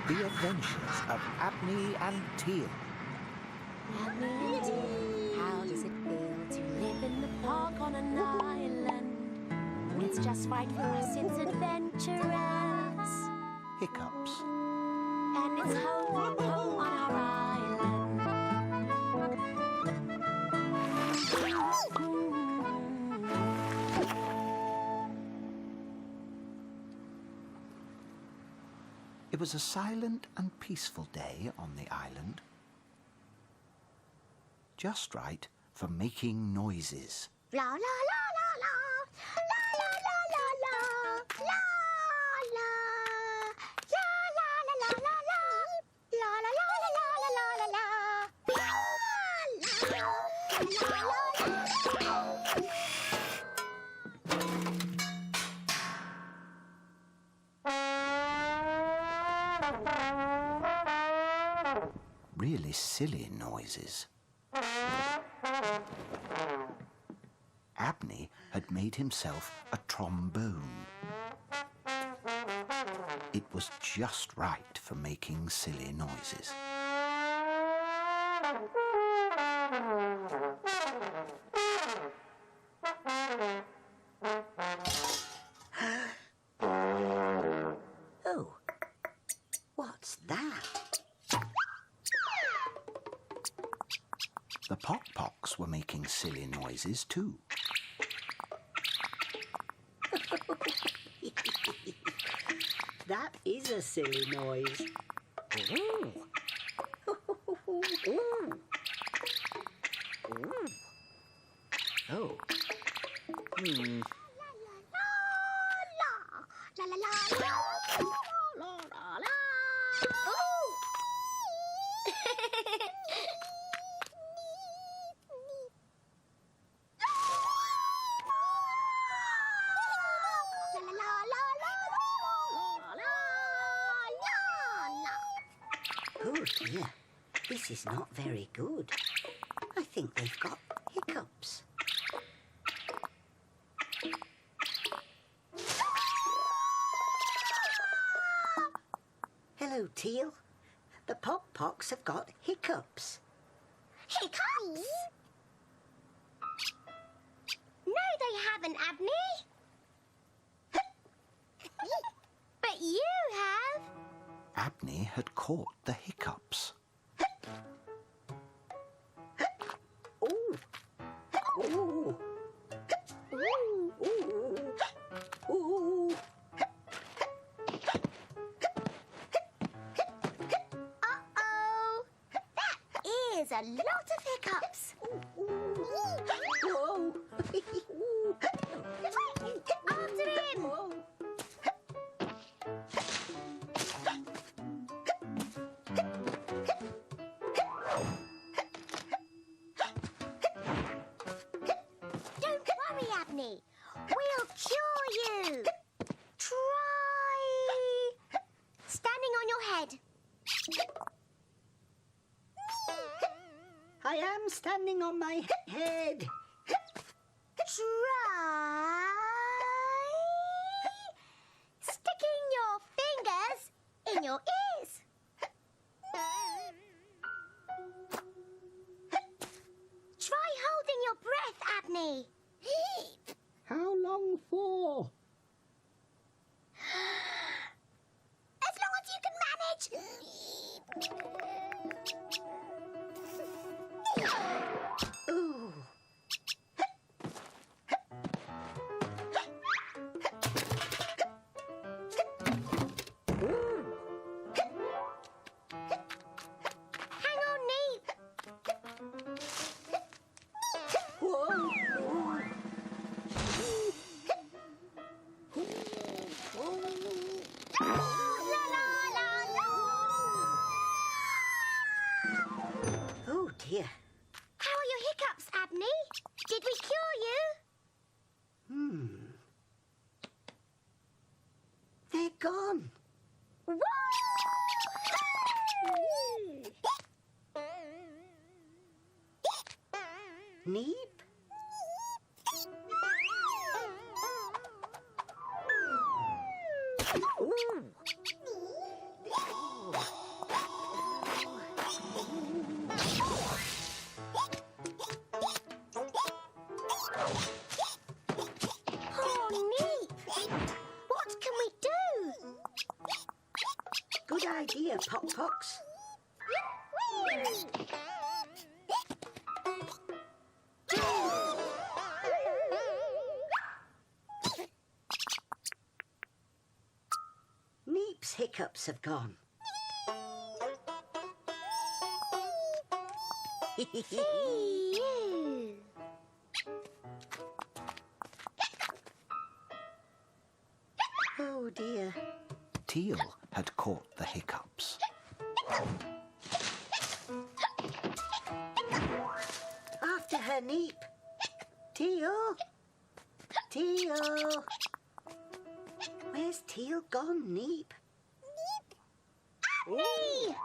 The Adventures of Abney and Teal. Abney Teal, how does it feel to live in the park on an island? It's just right for us, it's adventurous. Hiccups. And it's home on our island. It was a silent and peaceful day on the island. Just right for making noises. La la la la la, la la la la la, la la, la la la la la, la la la la la la la la la, Really silly noises. Abney had made himself a trombone. It was just right for making silly noises. Oh, what's that? The Poc-Pocs were making silly noises too. That is a silly noise. Ooh. Ooh. Ooh. Oh. Hmm. la la la la la la la. Oh dear, this is not very good. I think they've got hiccups. Hello, Teal. The Poc-Pocs have got hiccups. Hiccups? No, they haven't, Abney. But you have. Abney had caught the hiccups. Ooh. Ooh. Ooh. Ooh. Ooh. Uh-oh. That is a lot of hiccups. Whoa. After him. Whoa. Don't worry, Abney. We'll cure you. Try standing on your head. I am standing on my head. Try sticking your fingers in your ears. Try holding your breath, Abney. How long for? As long as you can manage. Ooh. Hang on, Nee. Whoa. La, la, la, la. Oh dear. How are your hiccups, Abney? Did we cure you? They're gone. Woo! Neep. Ooh. Good idea, Poc-Pocs. Neep's hiccups have gone. Oh dear. Teal had caught the hiccups. After her, Neep. Teal. Teal. Where's Teal gone, Neep? Abney!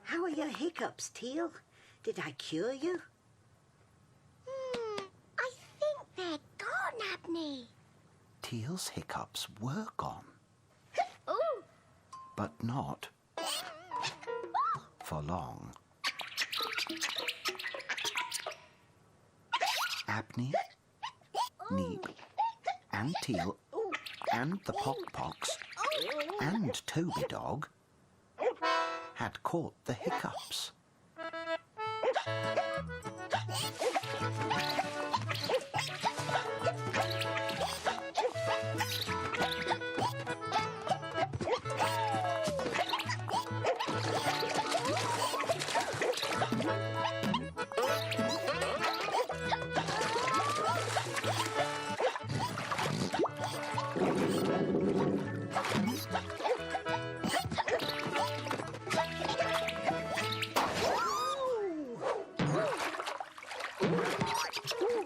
How are your hiccups, Teal? Did I cure you? I think they're gone, Abney. Teal's hiccups were gone, Oh, but not for long. Abney, Neep, and Teal, and the Poc-Pocs, and Toby Dog had caught the hiccups.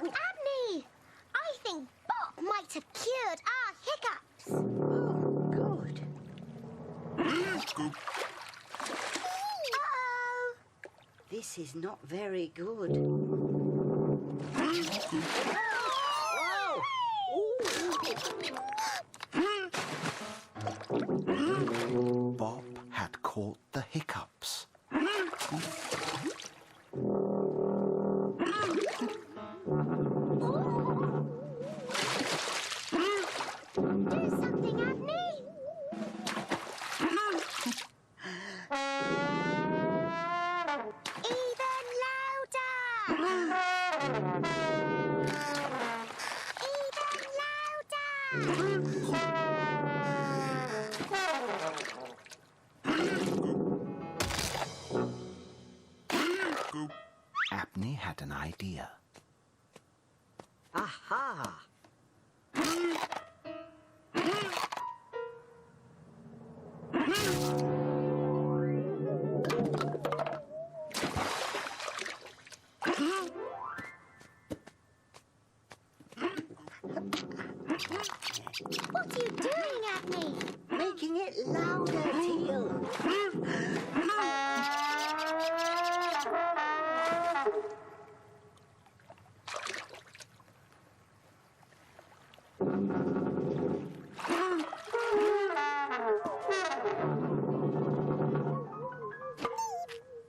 Abney! I think Bop might have cured our hiccups. Oh, good. Uh-oh. This is not very good. Bob had caught the hiccups. Do something, Abney. Even louder. Even louder. Abney had an idea. Aha! What are you doing, Abney? Making it louder, Teal.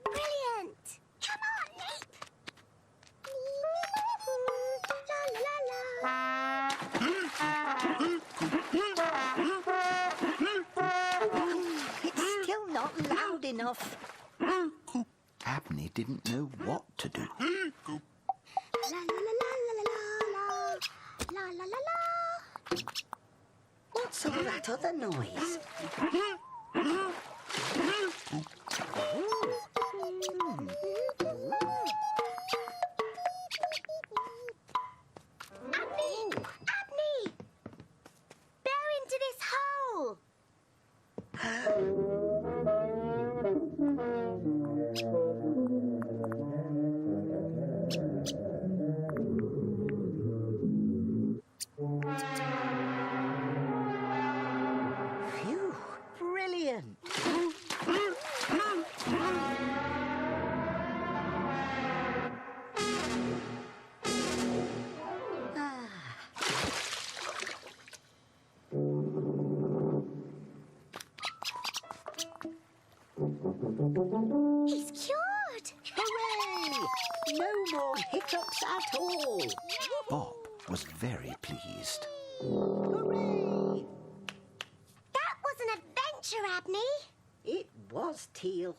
Brilliant! Come on, Leap! La la la. It's still not loud enough. Abney didn't know what to do. La la la la la la la la la la. What's all that other noise? Abney! Abney! Bow into this hole! Phew, brilliant. He's cured. Hooray! No more hiccups at all. Bob was very pleased. Hooray! That was an adventure, Abney. It was, Teal.